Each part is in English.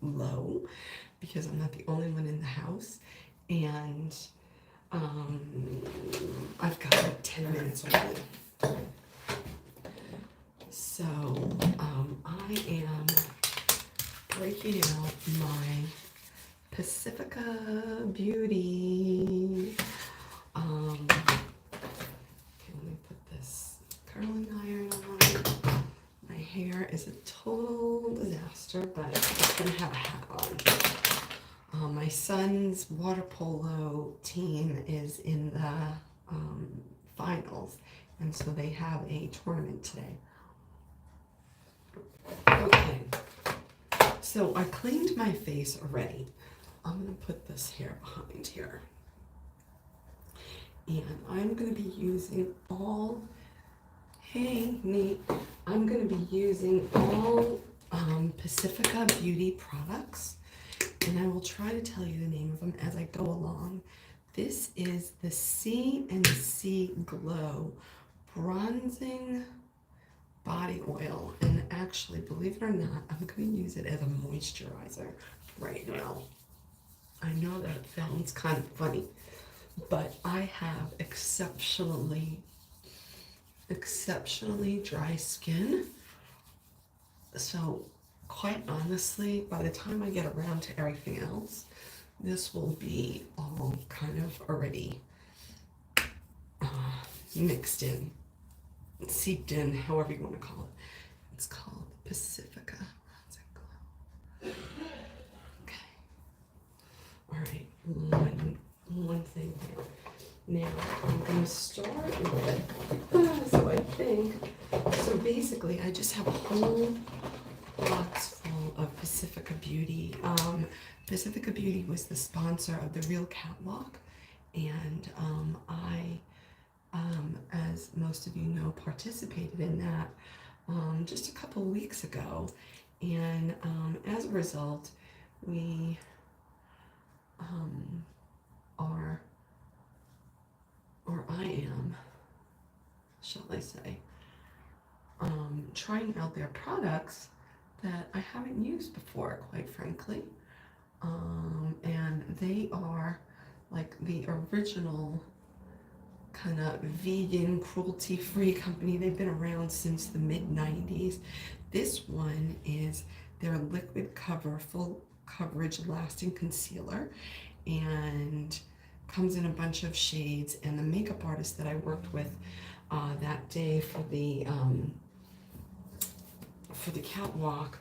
low because I'm not the only one in the house, and I've got like 10 minutes only. So I am breaking out my Pacifica Beauty. Okay, let me put this curling iron on. My hair is a total disaster, but I'm gonna have a hat on. My son's water polo team is in the finals, and so they have a tournament today. Okay, so I cleaned my face already. I'm gonna put this hair behind here. And I'm gonna be using all, hey Nate, I'm gonna be using all Pacifica Beauty products, and I will try to tell you the name of them as I go along. This is the C&C Glow Bronzing Body Oil, and actually, believe it or not, I'm going to use it as a moisturizer right now. I know that sounds kind of funny, but I have exceptionally dry skin. So quite honestly, by the time I get around to everything else, this will be all kind of already mixed in, seeped in, however you want to call it. It's called Pacifica. Okay. All right. One thing here. Now I'm going to start with. So I think. So basically, I just have a whole box full of Pacifica Beauty. Pacifica Beauty was the sponsor of the Real Catwalk, and I, as most of you know, participated in that just a couple of weeks ago, and as a result, we are, or I am, shall I say, trying out their products that I haven't used before, quite frankly. And they are like the original kind of vegan, cruelty-free company. They've been around since the mid-90s. This one is their liquid cover, full coverage, lasting concealer, and comes in a bunch of shades. And the makeup artist that I worked with that day for the catwalk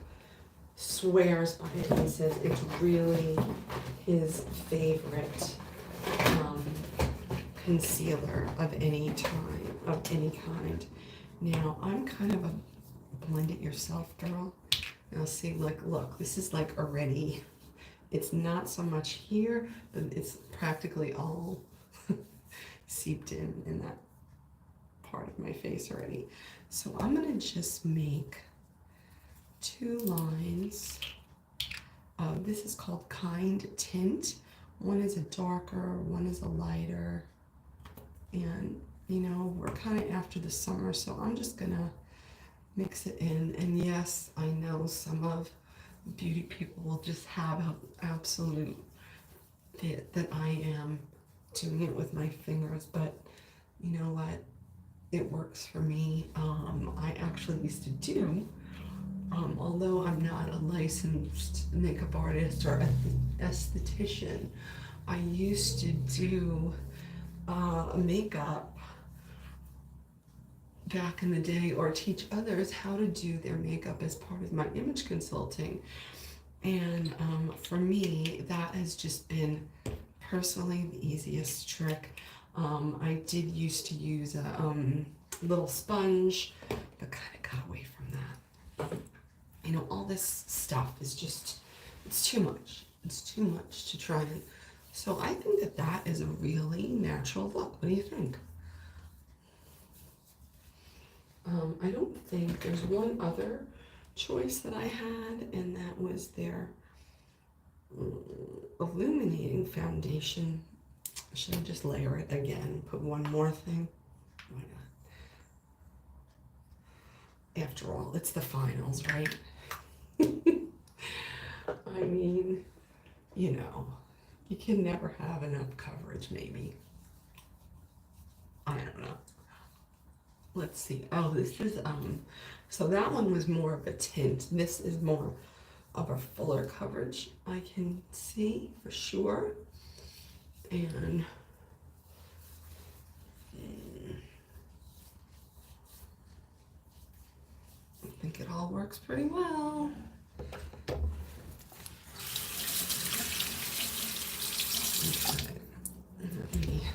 swears by it. He says it's really his favorite concealer of any kind. Now I'm kind of a blend it yourself girl. Now see, like, look, this is like already, it's not so much here, but it's practically all seeped in that part of my face already. So I'm gonna just make 2 lines. This is called Kind Tint. One is a darker, one is a lighter. And you know, we're kind of after the summer, so I'm just gonna mix it in. And yes, I know some of beauty people will just have an absolute fit that I am doing it with my fingers, but you know what? It works for me. I actually used to do, although I'm not a licensed makeup artist or esthetician, I used to do makeup back in the day, or teach others how to do their makeup as part of my image consulting. And for me, that has just been personally the easiest trick. I did used to use a little sponge, but kind of got away from that. You know, all this stuff is just, it's too much. It's too much to try and, so I think that that is a really natural look. What do you think? I don't think there's one other choice that I had, and that was their illuminating foundation. Should I just layer it again? Put one more thing? Why not? After all, it's the finals, right? I mean, you know, you can never have enough coverage, maybe. I don't know. Let's see. Oh, this is, so that one was more of a tint. This is more of a fuller coverage, I can see for sure. And I think it all works pretty well. Okay. Let me-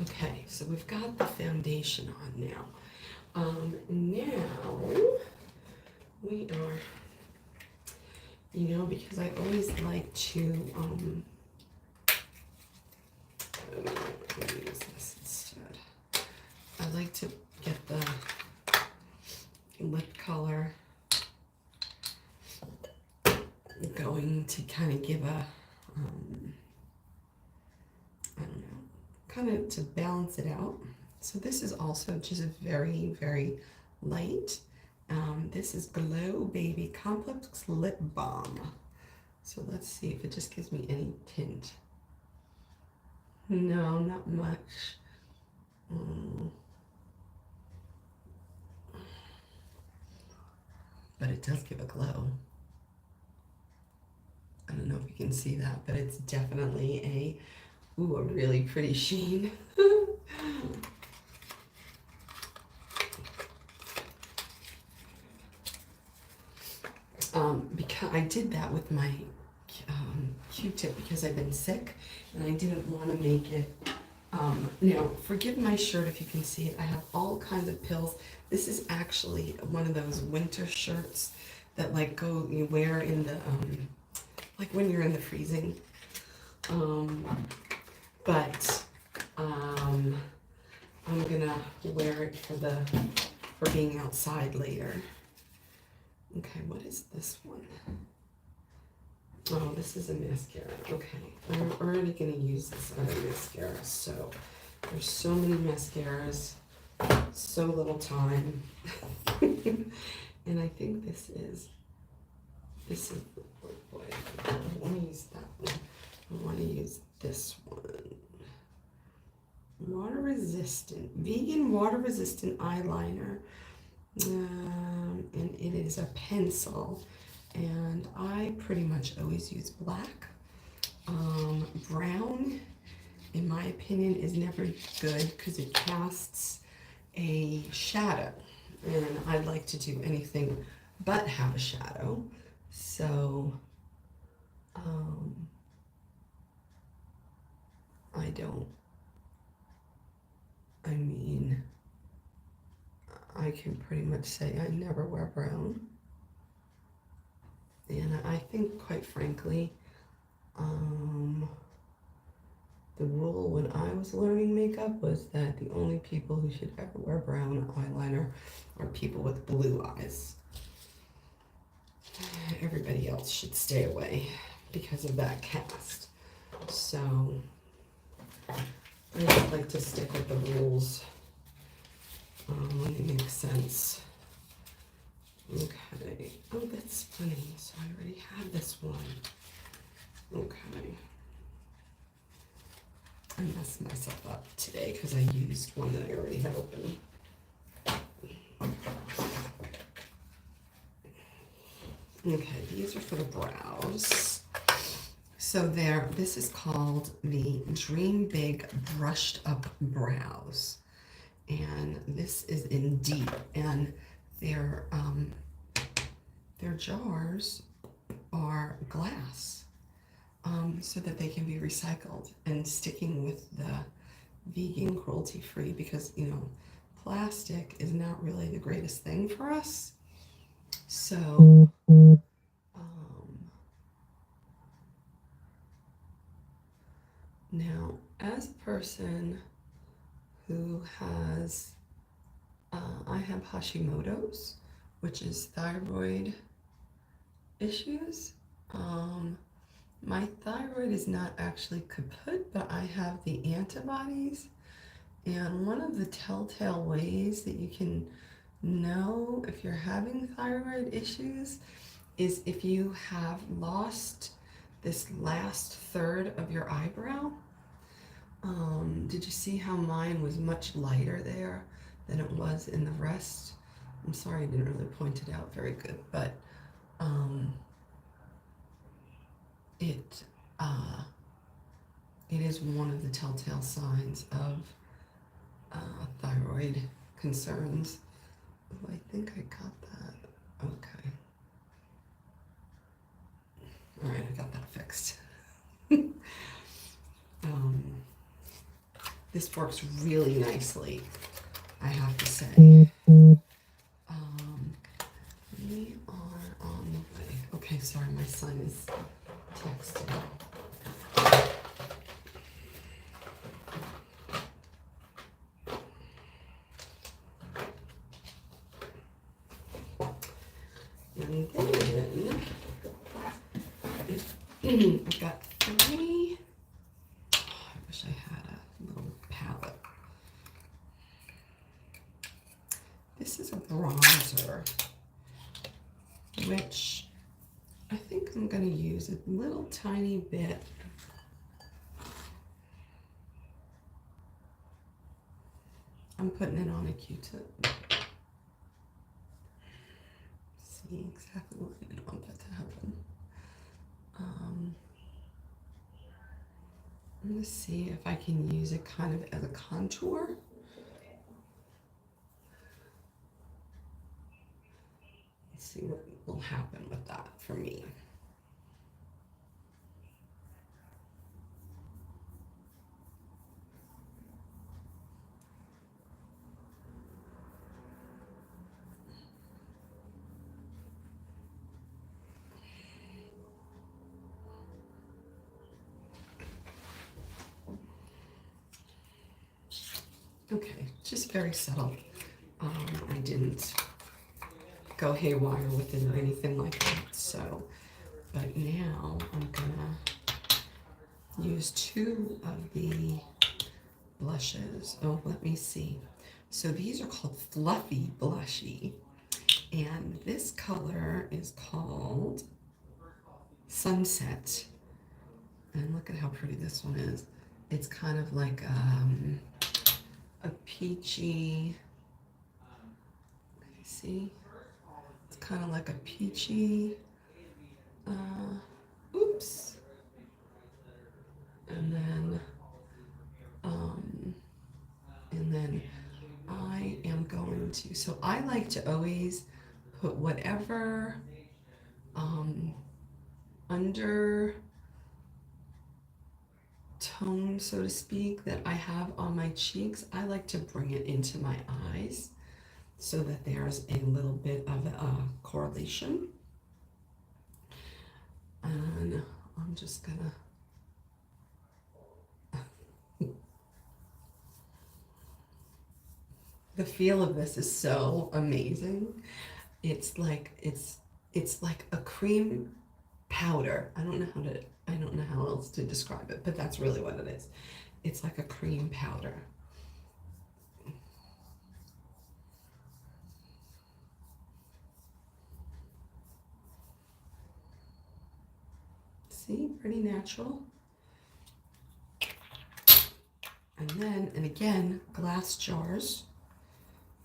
Okay, so we've got the foundation on now. Now we are, because I always like to, let me use this instead. I like to get the lip color going to kind of give a, I don't know, kind of to balance it out. So this is also just a very, very light. This is Glow Baby Complex Lip Balm. So let's see if it just gives me any tint. No, not much. But it does give a glow. I don't know if you can see that, but it's definitely a really pretty sheen. Because I did that with my Q-tip because I've been sick and I didn't want to make it. Now, forgive my shirt if you can see it. I have all kinds of pills. This is actually one of those winter shirts that you wear in the like when you're in the freezing. But I'm gonna wear it for being outside later. Okay, what is this one? Oh, this is a mascara. Okay, I'm already gonna use this other mascara. So there's so many mascaras, so little time. And I think this is, oh boy, I don't want to use that one. I want to use this one. Water resistant, vegan water resistant eyeliner. And it is a pencil. And I pretty much always use black. Brown, in my opinion, is never good because it casts a shadow. And I'd like to do anything but have a shadow. So, I can pretty much say I never wear brown. And I think, quite frankly, the rule when I was learning makeup was that the only people who should ever wear brown eyeliner are people with blue eyes. Everybody else should stay away because of that cast. So I just like to stick with the rules when it makes sense. Okay. Oh, that's funny. So I already had this one. Okay. I messed myself up today because I used one that I already had open. Okay, these are for the brows. So this is called the Dream Big Brushed Up Brows. And this is in deep, and their jars are glass, so that they can be recycled, and sticking with the vegan cruelty free, because plastic is not really the greatest thing for us. So now, as a person who has I have Hashimoto's, which is thyroid issues. My thyroid is not actually kaput, but I have the antibodies. And one of the telltale ways that you can know if you're having thyroid issues is if you have lost this last third of your eyebrow. Did you see how mine was much lighter there than it was in the rest? I'm sorry I didn't really point it out very good, but it is one of the telltale signs of thyroid concerns. Oh, I think I got that. Okay. All right, I got that fixed. This works really nicely, I have to say. We are on the way. Okay, sorry, my son is texting. And then I've got 3. Oh, I wish I had a little palette. This is a bronzer, which I think I'm going to use a little tiny bit. I'm putting it on a Q-tip. See exactly what I didn't want that to happen. I'm going to see if I can use it kind of as a contour. Let's see what will happen with that for me. Okay, just very subtle. I didn't go haywire with it or anything like that. So, but now I'm gonna use 2 of the blushes. Oh, let me see. So these are called Fluffy Blushy, and this color is called Sunset. And look at how pretty this one is. It's kind of like a peachy. See, it's kind of like a peachy. Oops. And then I am going to. So I like to always put whatever under tone, so to speak, that I have on my cheeks. I like to bring it into my eyes so that there's a little bit of a correlation. And I'm just gonna the feel of this is so amazing. It's like a cream powder. I don't know how else to describe it, but that's really what it is. It's like a cream powder. See, pretty natural. And then, and again, glass jars.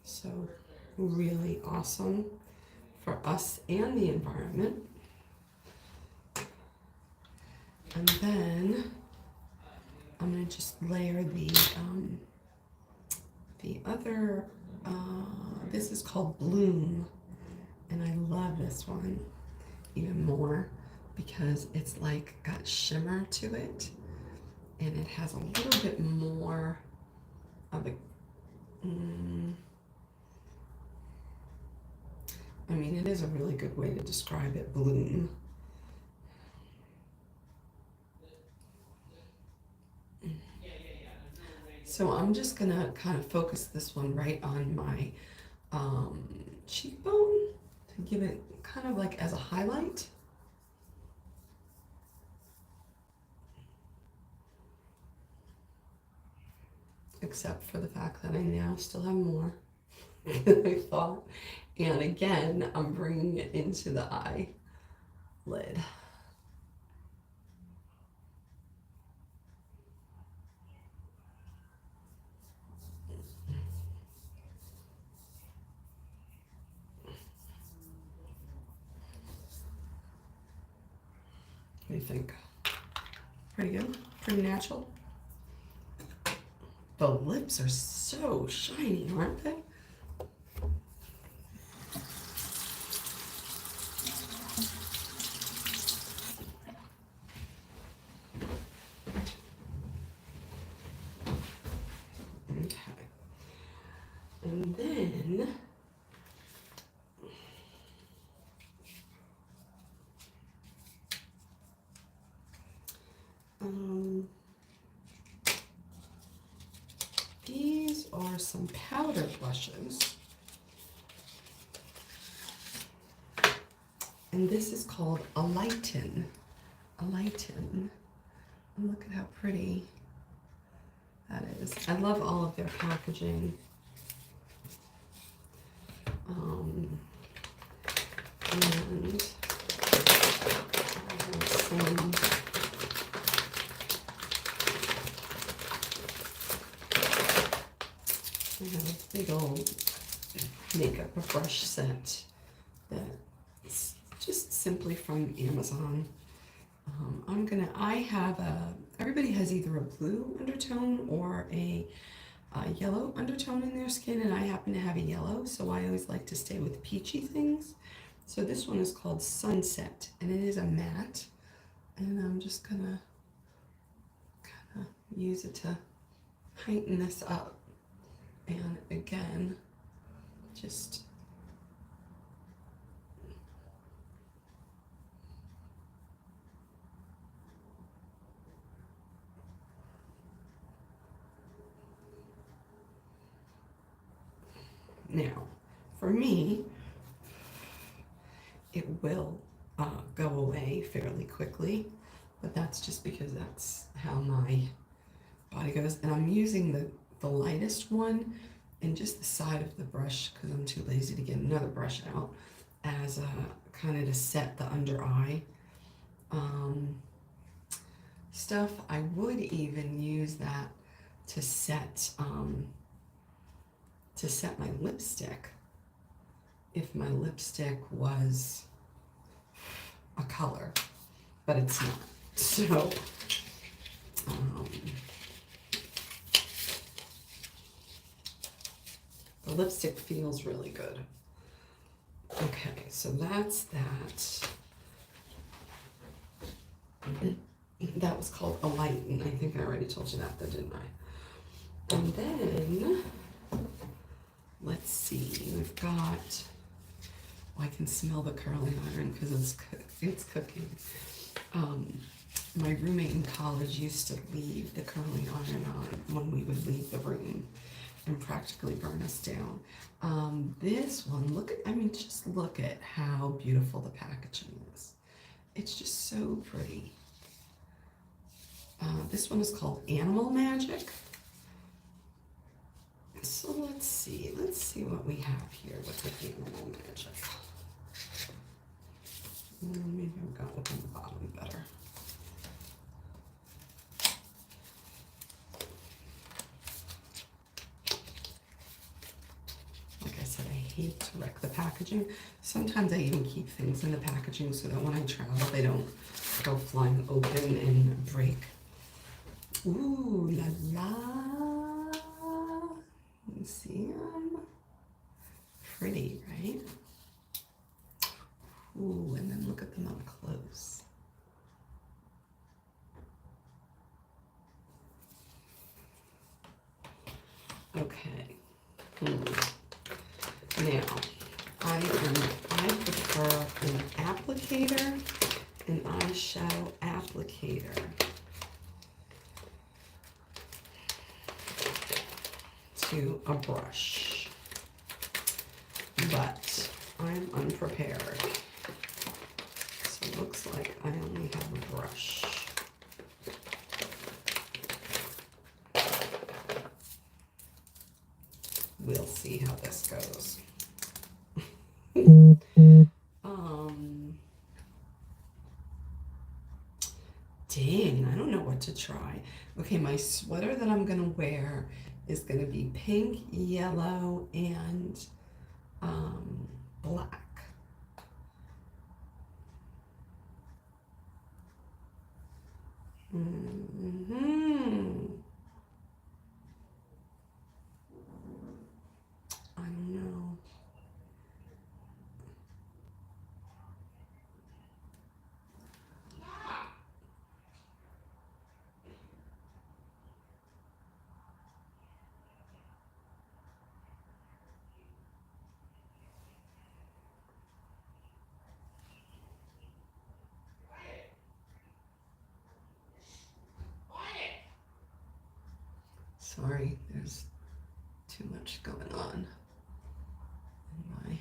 So really awesome for us and the environment. And then I'm going to just layer the other, this is called Bloom. And I love this one even more because it's like got shimmer to it. And it has a little bit more of a, I mean, it is a really good way to describe it, Bloom. So I'm just gonna kind of focus this one right on my cheekbone to give it kind of like as a highlight. Except for the fact that I now still have more. I thought. And again, I'm bringing it into the eyelid. What do you think? Pretty good? Pretty natural? The lips are so shiny, aren't they? Okay. And then these are some powder blushes. And this is called a lighten. A lighten. And look at how pretty that is. I love all of their packaging. And some I have a big old makeup brush set that's just simply from Amazon. Everybody has either a blue undertone or a yellow undertone in their skin, and I happen to have a yellow, so I always like to stay with peachy things. So this one is called Sunset, and it is a matte, and I'm just gonna kind of use it to heighten this up. And again, just now, for me, it will go away fairly quickly, but that's just because that's how my body goes. And I'm using the lightest one and just the side of the brush because I'm too lazy to get another brush out as a kind of to set the under eye stuff. I would even use that to set my lipstick if my lipstick was a color, but it's not. So the lipstick feels really good. Okay, so that's that. That was called a lighten. I think I already told you that, though, didn't I? And then, let's see, we've got, I can smell the curling iron because it's cooking. My roommate in college used to leave the curling iron on when we would leave the room and practically burn us down. This one, just look at how beautiful the packaging is. It's just so pretty. This one is called Animal Magic. So let's see what we have here with the Animal Magic. Maybe I've got it on the bottom better. Like I said, I hate to wreck the packaging. Sometimes I even keep things in the packaging so that when I travel, they don't go flying open and break. Ooh la la. You see them? Pretty, right? Ooh, and then look at them up close. Okay. Now, I prefer an applicator, an eyeshadow applicator. To a brush, but I'm unprepared, so it looks like I only have a brush. we'll see how this goes. Dang, I don't know what to try. Okay, my sweater that I'm gonna wear is gonna be pink, yellow, and black. I don't know. Sorry, there's too much going on in my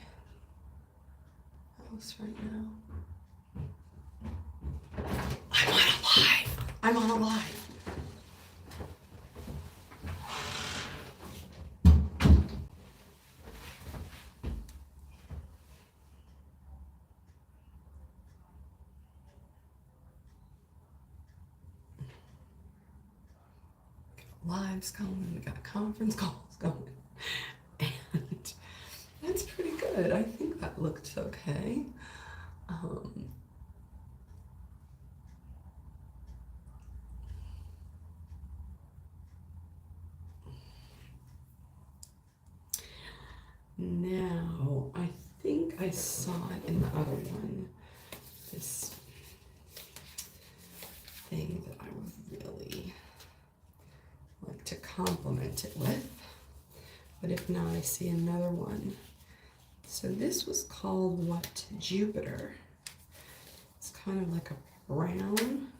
house right now. I'm on a live. I'm on a live. Lives going, we got conference calls going, and that's pretty good. I think that looked okay. Now, I think I saw it in the other one, this thing that I would really like to compliment it with, but if not, I see another one. So this was called What Jupiter. It's kind of like a brown.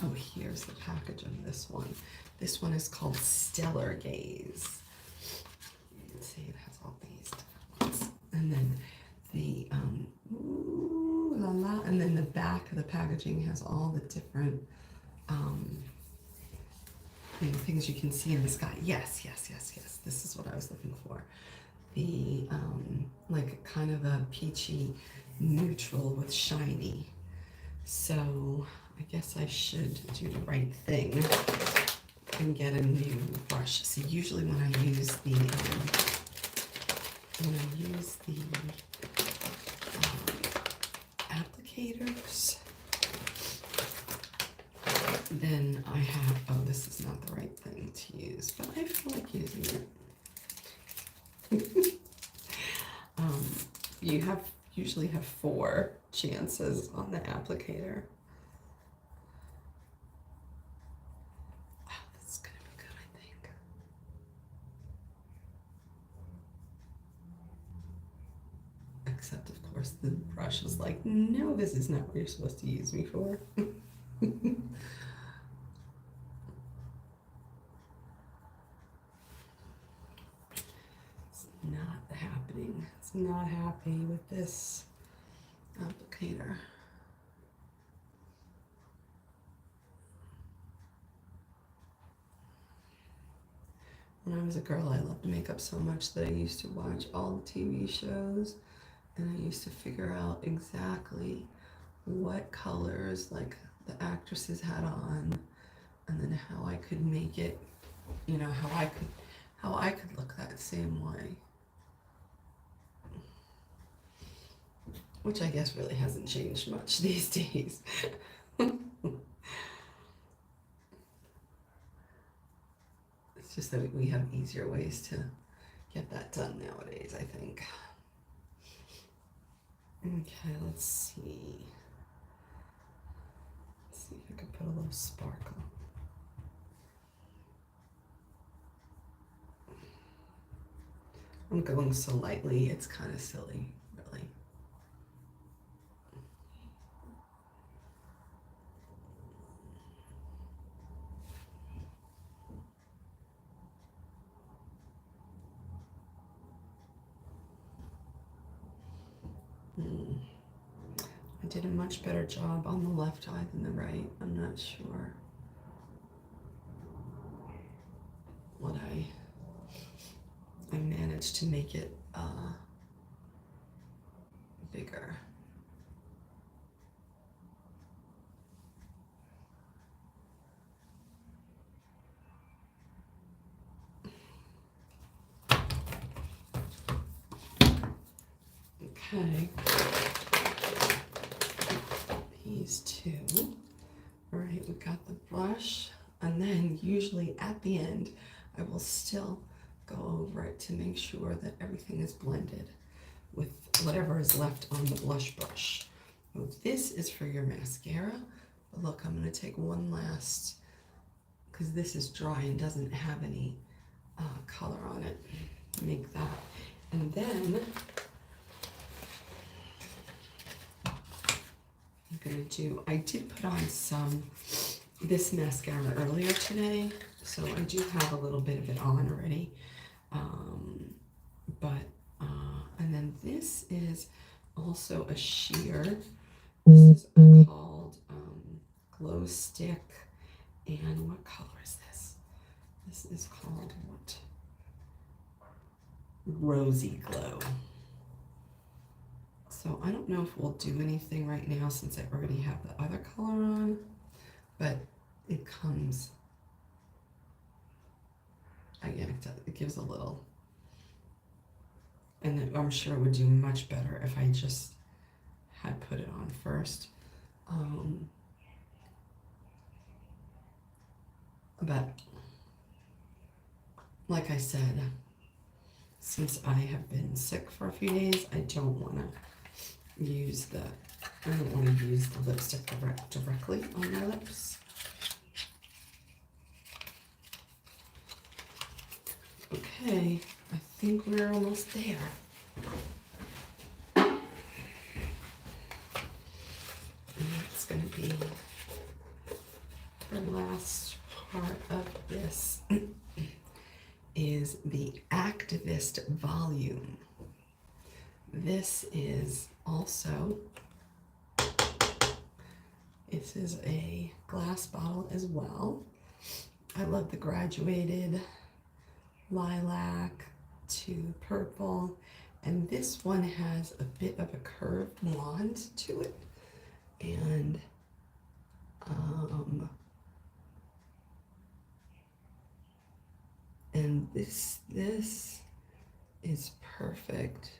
Oh, here's the package of this one. This one is called Stellar Gaze. Let's see, it has all these different ones. And then the, ooh la la, and then the back of the packaging has all the different, things you can see in the sky. Yes, yes, yes, yes. This is what I was looking for. The, like kind of a peachy neutral with shiny. So I guess I should do the right thing and get a new brush. So usually when I use the applicators, then I have, oh, this is not the right thing to use, but I feel like using it. You usually have 4 chances on the applicator. Oh, this is gonna be good, I think. Except, of course, the brush is like, no, this is not what you're supposed to use me for. Not happening. It's not happy with this applicator. When I was a girl, I loved makeup so much that I used to watch all the TV shows, and I used to figure out exactly what colors like the actresses had on, and then how I could make it, how I could look that same way. Which I guess really hasn't changed much these days. It's just that we have easier ways to get that done nowadays, I think. Okay, let's see. Let's see if I can put a little sparkle. I'm going so lightly, it's kind of silly, really. I did a much better job on the left eye than the right. I'm not sure what I managed to make it bigger. Okay, these two. All right, we got the brush, and then usually at the end, I will still go over it to make sure that everything is blended with whatever is left on the blush brush. So this is for your mascara. But look, I'm going to take one last, because this is dry and doesn't have any color on it. Make that. And then I'm going to do, I did put on this mascara earlier today, so I do have a little bit of it on already. And then this is also a sheer. This is called Glow Stick. And what color is this? This is called what? Rosy Glow. So I don't know if we'll do anything right now since I already have the other color on, but it comes, again, it gives a little, and I'm sure it would do much better if I just had put it on first. But like I said, since I have been sick for a few days, I don't want to use the lipstick directly on my lips. Okay, I think we're almost there. And that's going to be the last part of this is the Activist volume. This is also, this is a glass bottle as well. I love the graduated lilac to purple, and this one has a bit of a curved wand to it, and this is perfect.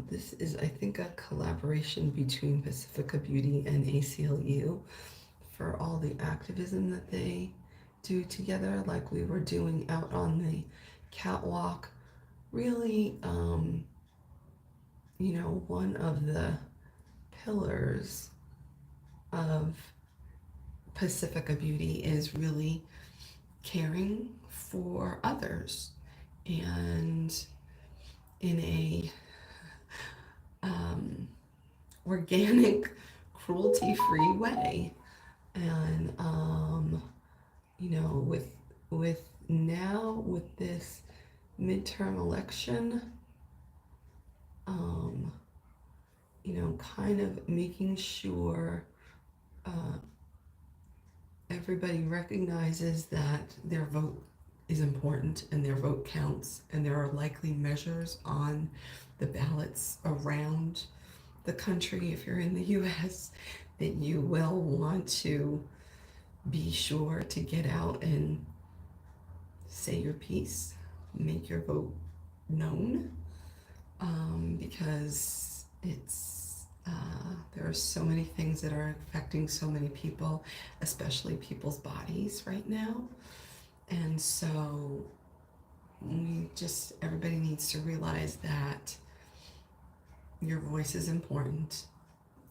This is, I think, a collaboration between Pacifica Beauty and ACLU for all the activism that they do together, like we were doing out on the catwalk. Really, you know, one of the pillars of Pacifica Beauty is really caring for others, and in a organic, cruelty-free way. And you know, with this midterm election, you know, kind of making sure everybody recognizes that their vote is important and their vote counts, and there are likely measures on the ballots around the country, if you're in the US, that you will want to be sure to get out and say your piece, make your vote known, because it's there are so many things that are affecting so many people, especially people's bodies right now. And so everybody needs to realize that your voice is important.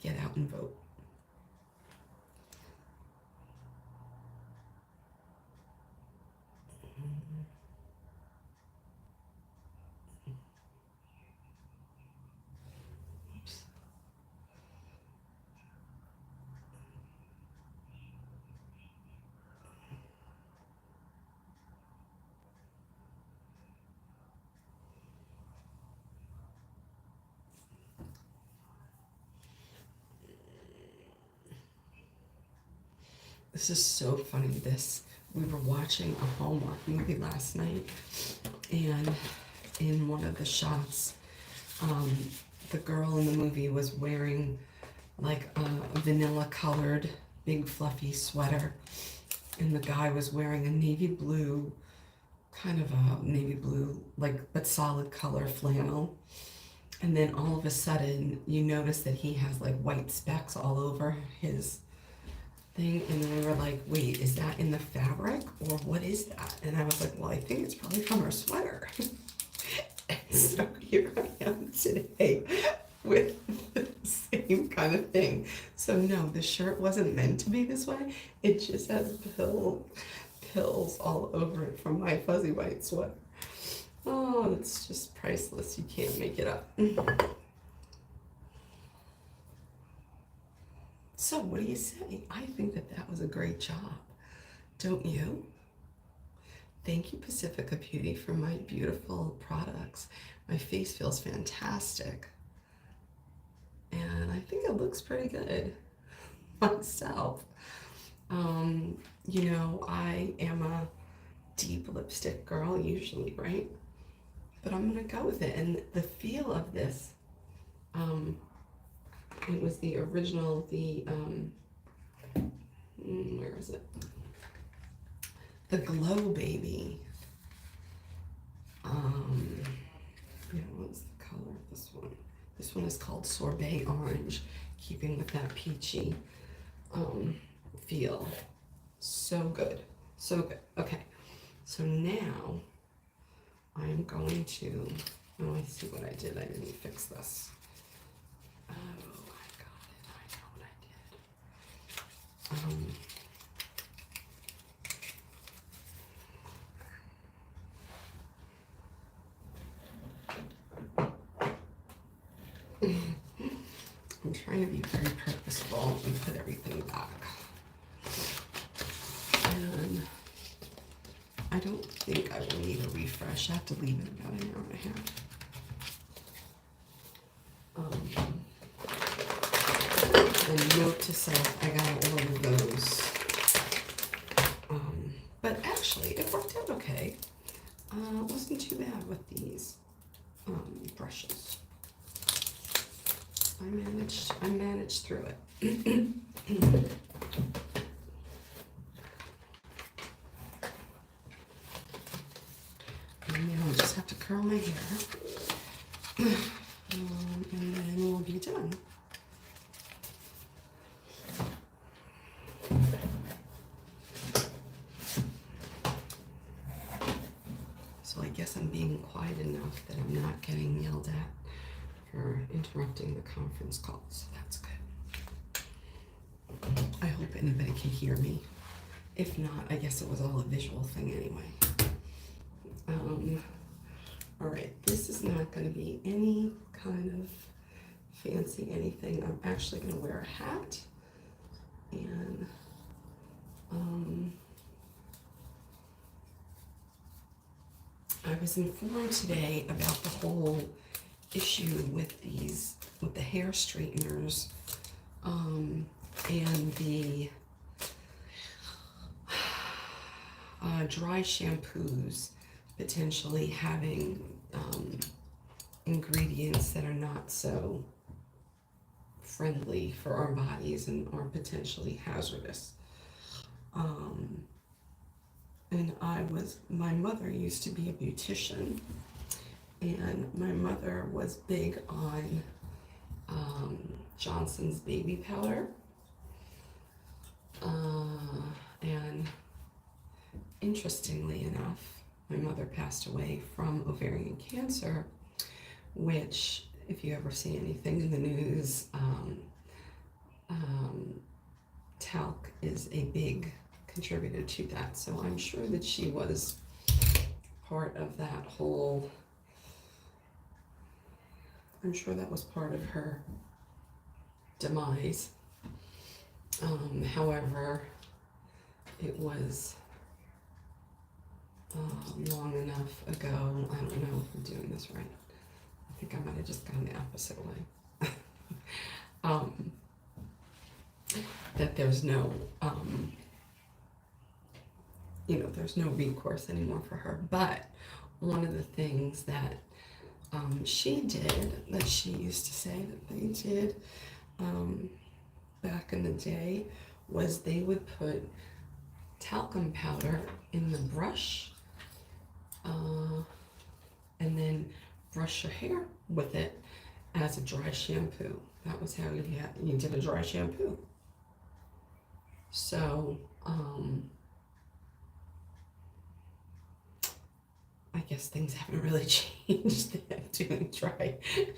Get out and vote. Oops. This is so funny. We were watching a Hallmark movie last night, and in one of the shots, the girl in the movie was wearing like a vanilla colored big fluffy sweater, and the guy was wearing a navy blue, kind of a navy blue, like, but solid color flannel. And then all of a sudden you notice that he has like white specks all over his thing, and then we were like, wait, is that in the fabric or what is that? And I was like, well, I think it's probably from her sweater. And so here I am today with the same kind of thing. So no, the shirt wasn't meant to be this way. It just has pills all over it from my fuzzy white sweater. Oh, it's just priceless. You can't make it up. So what do you say? I think that was a great job. Don't you? Thank you, Pacifica Beauty, for my beautiful products. My face feels fantastic. And I think it looks pretty good myself. You know, I am a deep lipstick girl usually, right? But I'm gonna go with it. And the feel of this, it was the original, where is it? The Glow Baby. Yeah, what's the color of this one? This one is called Sorbet Orange, keeping with that peachy feel. So good, so good. Okay, so now I'm going to, oh, I see what I did. I didn't fix this. Oh, I got it. I know what I did. I'm trying to be very purposeful and put everything back. And I don't think I will need a refresh. I have to leave it about an hour and a half. And note to self, I gotta order those. But actually, it worked out okay. It wasn't too bad with these brushes. I managed through it. And now I just have to curl my hair. And then we'll be done. So I guess I'm being quiet enough that I'm not getting yelled at for interrupting the conference call, so that's good. I hope anybody can hear me. If not, I guess it was all a visual thing anyway. All right, this is not going to be any kind of fancy anything. I'm actually going to wear a hat, and I was informed today about the whole issue with the hair straighteners and the dry shampoos potentially having ingredients that are not so friendly for our bodies and are potentially hazardous. And my mother used to be a beautician, and my mother was big on Johnson's baby powder. And interestingly enough, my mother passed away from ovarian cancer, which, if you ever see anything in the news, talc is a big contributor to that. So I'm sure that she was part of that whole, I'm sure that was part of her demise. However, it was long enough ago, I don't know if I'm doing this right. I think I might have just gone the opposite way. That there's no you know, there's no recourse anymore for her. But one of the things that she did, that she used to say that they did back in the day, was they would put talcum powder in the brush and then brush your hair with it as a dry shampoo. That was how you did a dry shampoo. So I guess things haven't really changed. That doing dry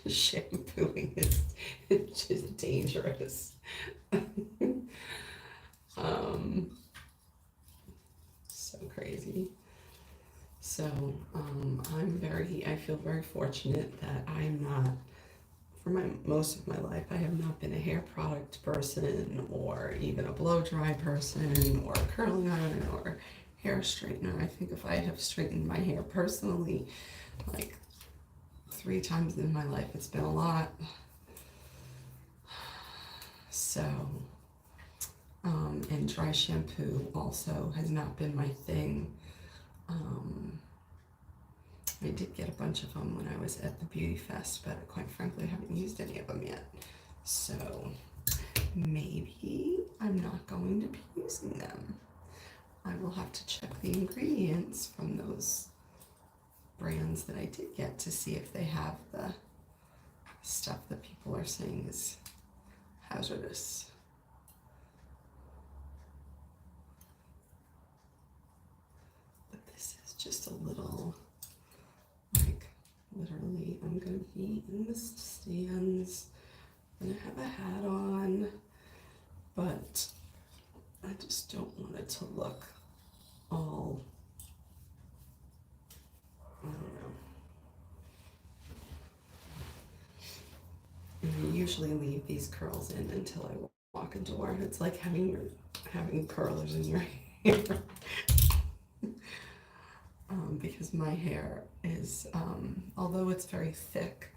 shampooing is just dangerous. So crazy. So I feel very fortunate that I'm not, for most of my life, I have not been a hair product person or even a blow dry person or a curling iron or hair straightener. I think if I have straightened my hair personally, like 3 times in my life, it's been a lot. So, and dry shampoo also has not been my thing. I did get a bunch of them when I was at the beauty fest, but quite frankly, I haven't used any of them yet. So maybe I'm not going to be using them. I will have to check the ingredients from those brands that I did get to see if they have the stuff that people are saying is hazardous. But this is just a little, like, literally, I'm going to be in the stands. I'm going to have a hat on, but I just don't want it to look all, I don't know. And I usually leave these curls in until I walk a door. It's like having curlers in your hair. Because my hair is, although it's very thick,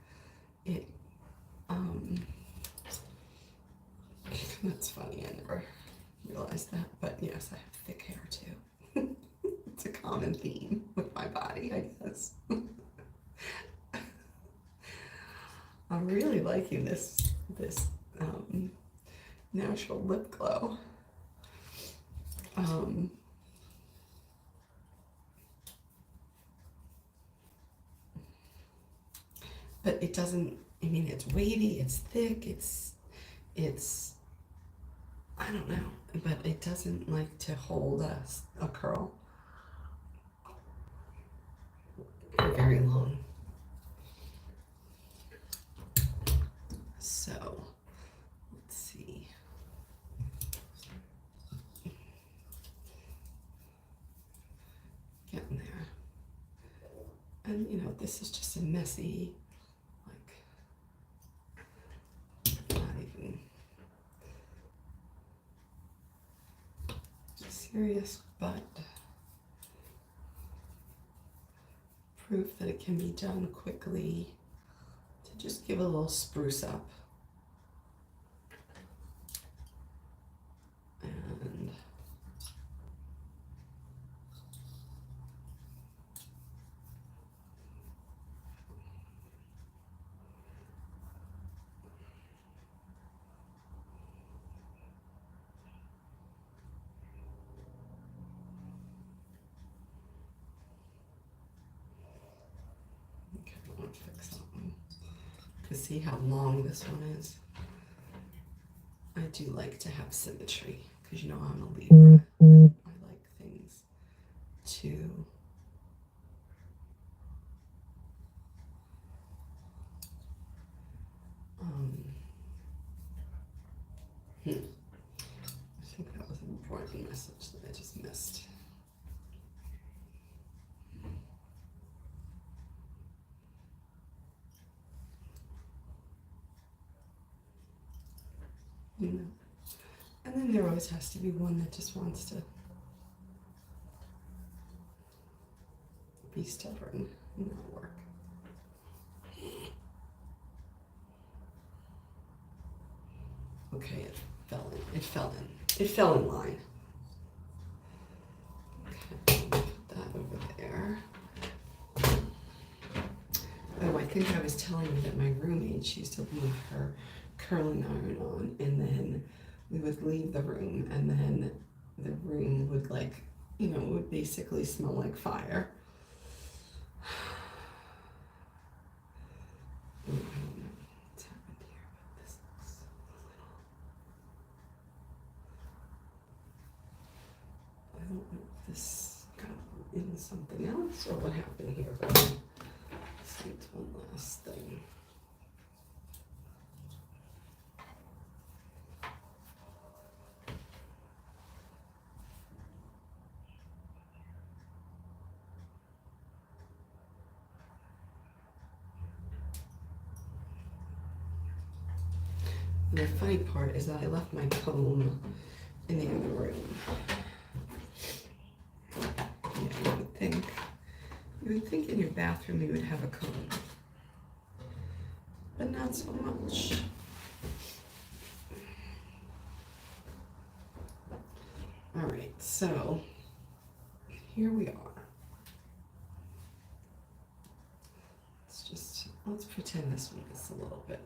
it, that's funny, I never realized that, but yes, I have thick hair too. It's a common theme with my body, I guess. I'm really liking this natural lip glow. But it doesn't, I mean, it's wavy, it's thick, it's, I don't know, but it doesn't like to hold a curl for very long. So, let's see. Getting there. And you know, this is just a messy, not even serious, but proof that it can be done quickly to just give a little spruce up. And okay, I want to fix that one to see how long this one is. I do like to have symmetry because you know I'm a Libra. I like things to I think that was an important message that I just missed. You know. And then there always has to be one that just wants to be stubborn and not work. Okay, it fell in line. Okay. think I was telling you that my roommate, she used to leave her curling iron on, and then we would leave the room, and then the room would like, you know, would basically smell like fire. I don't know what's happened here, but this looks a little, I don't know if this got in something else or what happened here, but let's see, it's one last thing. And the funny part is that I left my comb in the other room. Yeah, you would think in your bathroom you would have a comb, but not so much. All right, so here we are. Let's pretend this one is a little bit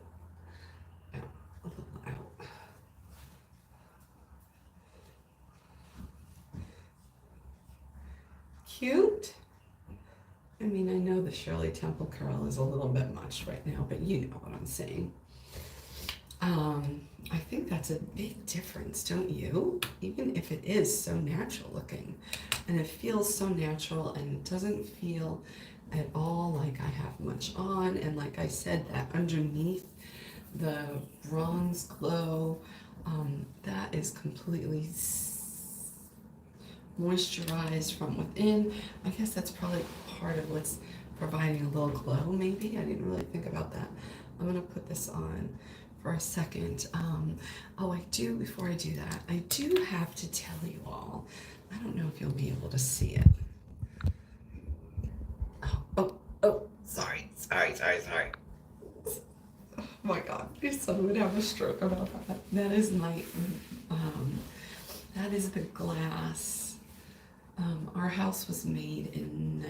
out, a little out. Cute. I mean, I know the Shirley Temple curl is a little bit much right now, but you know what I'm saying. I think that's a big difference, don't you? Even if it is so natural looking, and it feels so natural, and it doesn't feel at all like I have much on, and like I said, that underneath the bronze glow, that is completely moisturized from within. I guess that's probably part of what's providing a little glow, maybe. I didn't really think about that. I'm gonna put this on for a second. Oh, before I do that, I do have to tell you all, I don't know if you'll be able to see it. Sorry. Oh my God, your son would have a stroke about that. That is my, that is the glass. Our house was made in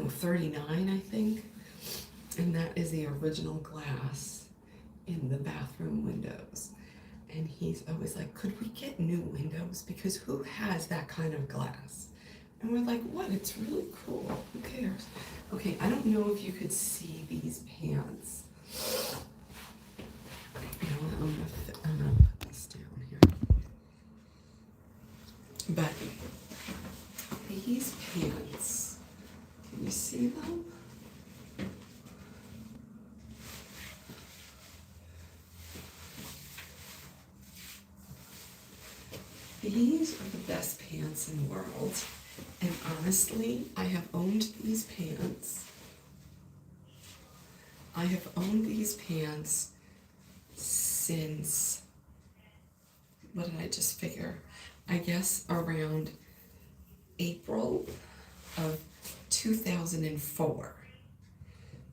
39, I think. And that is the original glass in the bathroom windows. And he's always like, could we get new windows? Because who has that kind of glass? And we're like, what? It's really cool. Who cares? Okay, I don't know if you could see these pants. I'm gonna put this down here. But these pants, can you see them? These are the best pants in the world. And honestly, I have owned these pants. I have owned these pants since, what did I just figure? I guess around April of 2004.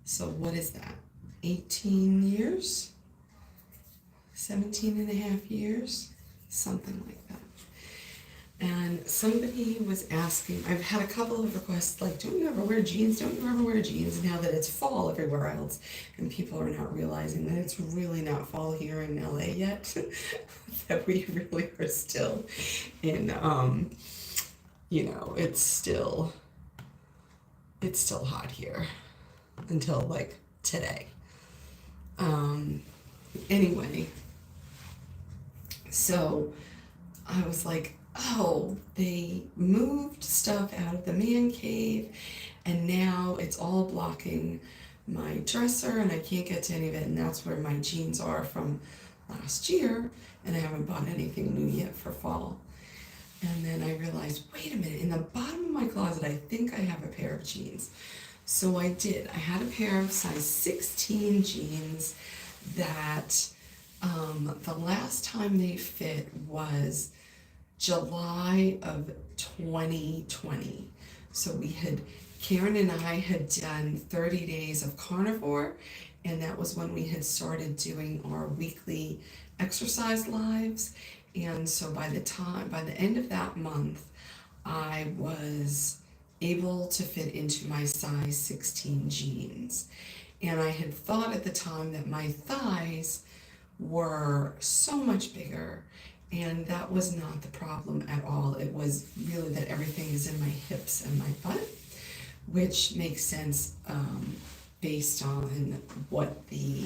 So what is that? 18 years? 17 and a half years? Something like that. And somebody was asking, I've had a couple of requests like, don't you ever wear jeans? Don't you ever wear jeans? Now that it's fall everywhere else, and people are not realizing that it's really not fall here in LA yet, that we really are still in, it's still hot here until like today. Anyway, so I was like, oh, they moved stuff out of the man cave, and now it's all blocking my dresser, and I can't get to any of it, and that's where my jeans are from last year, and I haven't bought anything new yet for fall. And then I realized, wait a minute, in the bottom of my closet, I think I have a pair of jeans. So I did. I had a pair of size 16 jeans that the last time they fit was July of 2020. So Karen and I had done 30 days of carnivore, and that was when we had started doing our weekly exercise lives. And so by the end of that month, I was able to fit into my size 16 jeans. And I had thought at the time that my thighs were so much bigger, and that was not the problem at all. It was really that everything is in my hips and my butt, which makes sense based on what the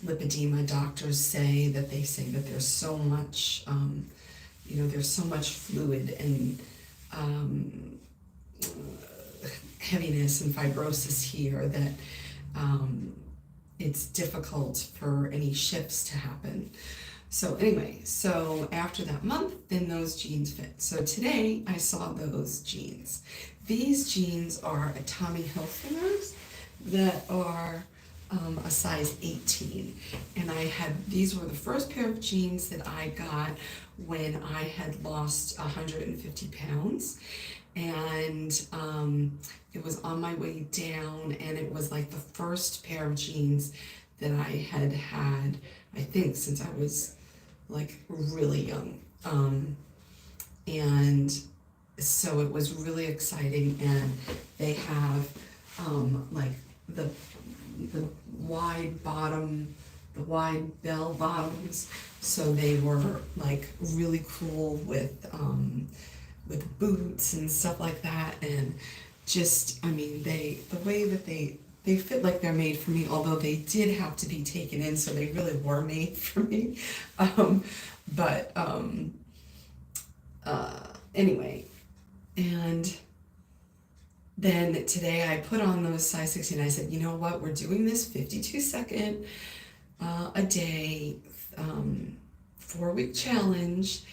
lipedema doctors say, that they say that there's so much, there's so much fluid and heaviness and fibrosis here that it's difficult for any shifts to happen. So anyway, so after that month, then those jeans fit. So today I saw those jeans. These jeans are a Tommy Hilfigers that are a size 18. And these were the first pair of jeans that I got when I had lost 150 pounds. And it was on my way down, and it was like the first pair of jeans that I had had, I think, since I was like really young. And so it was really exciting, and they have like the wide bottom, the wide bell bottoms, so they were like really cool with boots and stuff like that. And just, I mean, the way that they fit like they're made for me, although they did have to be taken in, so they really were made for me. Anyway, and then today I put on those size 16. I said, you know what, we're doing this 52-second a day 4-week challenge.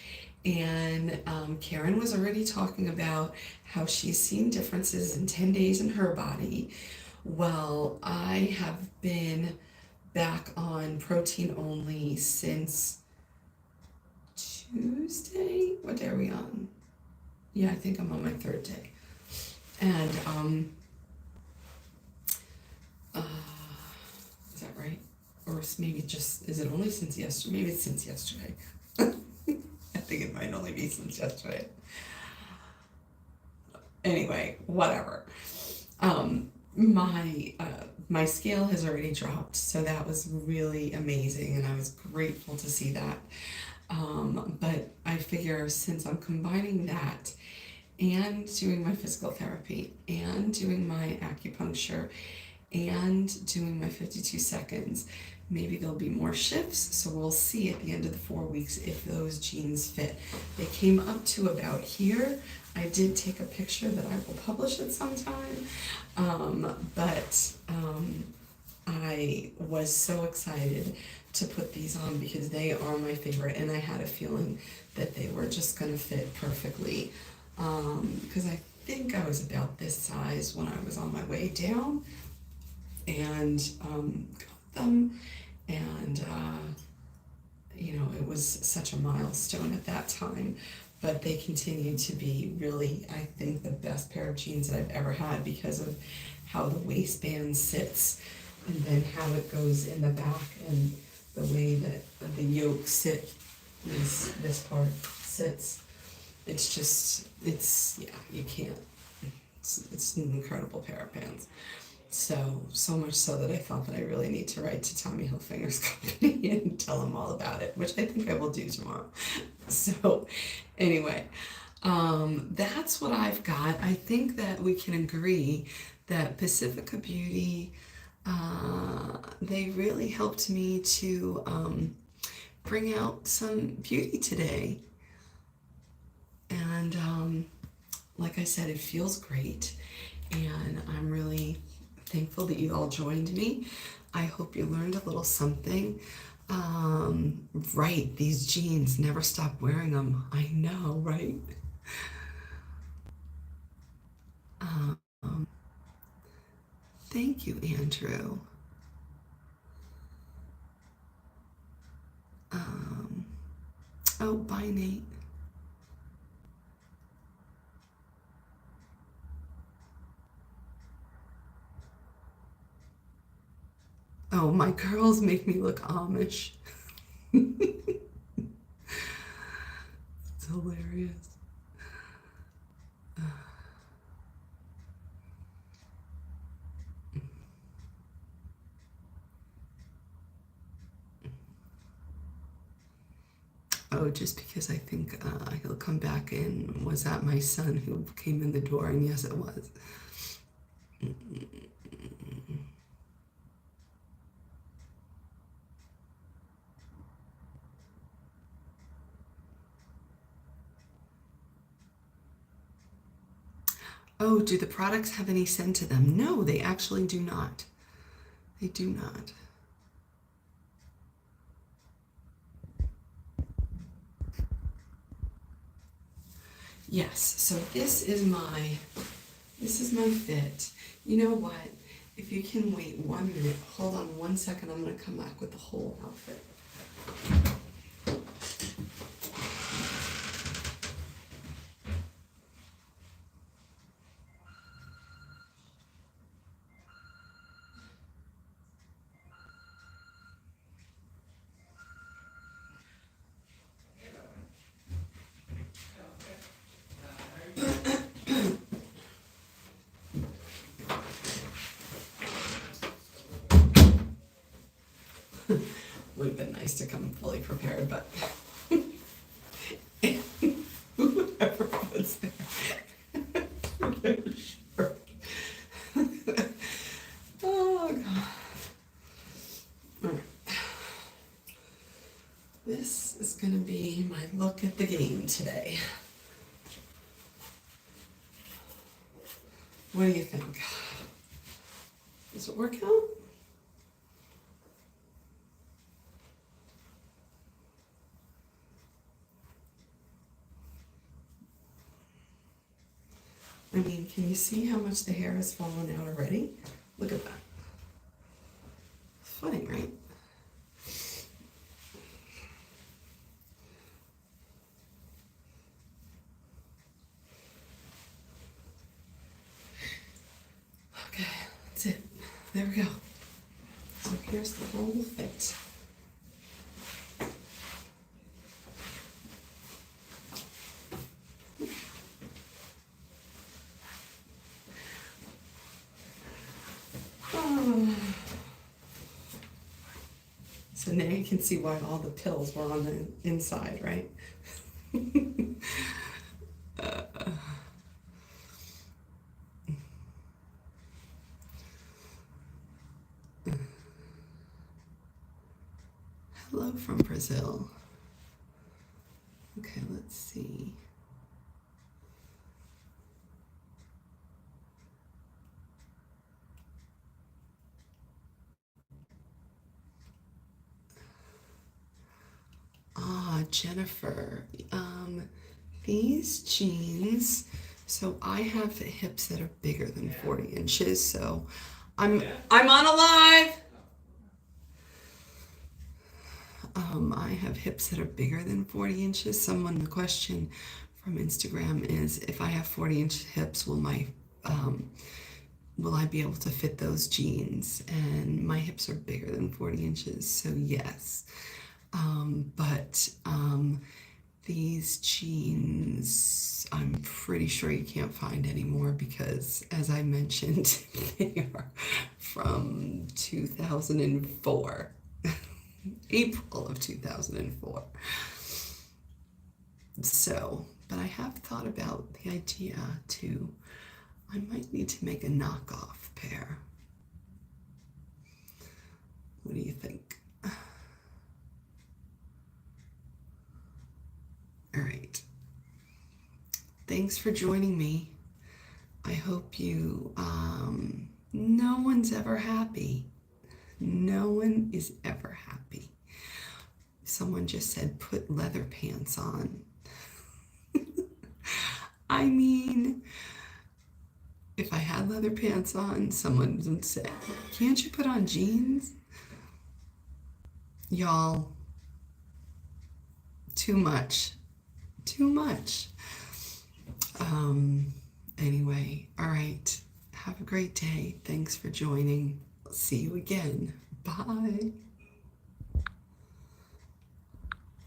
And Karen was already talking about how she's seen differences in 10 days in her body. Well, I have been back on protein only since Tuesday. What day are we on? Yeah, I think I'm on my 3rd day. And is that right? Or maybe is it only since yesterday? Maybe it's since yesterday. I think it might only be since yesterday. Anyway, whatever. My scale has already dropped, so that was really amazing, and I was grateful to see that. But I figure since I'm combining that and doing my physical therapy and doing my acupuncture and doing my 52 seconds, maybe there'll be more shifts. So we'll see at the end of the 4 weeks if those jeans fit. They came up to about here. I did take a picture that I will publish at some time. But I was so excited to put these on because they are my favorite, and I had a feeling that they were just going to fit perfectly. Because I think I was about this size when I was on my way down, and got them, and it was such a milestone at that time. But they continue to be really, I think, the best pair of jeans that I've ever had because of how the waistband sits, and then how it goes in the back, and the way that the yoke this part sits. It's just, you can't, it's an incredible pair of pants. So much so that I thought that I really need to write to Tommy Hilfiger's company and tell them all about it, which I think I will do tomorrow. So anyway, that's what I've got. I think that we can agree that Pacifica Beauty, they really helped me to bring out some beauty today. And like I said, it feels great, and I'm really thankful that you all joined me. I hope you learned a little something. Right, these jeans, never stop wearing them. I know, right? Thank you, Andrew. Oh, bye, Nate. Oh, my girls make me look Amish. It's hilarious. Oh, just because I think he'll come back in. Was that my son who came in the door? And yes, it was. Oh, do the products have any scent to them? No, they actually do not. They do not. Yes, so this is my fit. You know what? If you can wait 1 minute, hold on 1 second, I'm gonna come back with the whole outfit. Would have been nice to come fully prepared, but whoever was there. Sure. Oh God. All right. This is gonna be my look at the game today. What do you think? Does it work out? I mean, can you see how much the hair has fallen out already? Look at that. It's funny, right? Okay, that's it. There we go. So here's the whole fit. So now you can see why all the pills were on the inside, right? Hello from Brazil. Okay, let's see. Jennifer, these jeans, so I have hips that are bigger than 40 inches, so I'm on a live. I have hips that are bigger than 40 inches. The question from Instagram is, if I have 40-inch hips, will I be able to fit those jeans? And my hips are bigger than 40 inches, so yes. But these jeans, I'm pretty sure you can't find anymore because, as I mentioned, they are from 2004, April of 2004. So, but I have thought about the idea to, I might need to make a knockoff pair. What do you think? All right. Thanks for joining me. I hope you, no one's ever happy. No one is ever happy. Someone just said, put leather pants on. I mean, if I had leather pants on, someone would say, can't you put on jeans? Y'all, too much. Too much. Anyway, all right. Have a great day. Thanks for joining. See you again. Bye.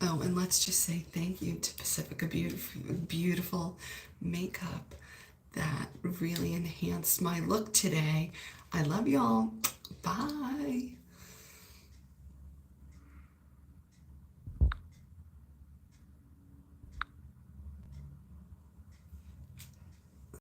Oh, and let's just say thank you to Pacifica Beautiful Makeup. That really enhanced my look today. I love y'all. Bye.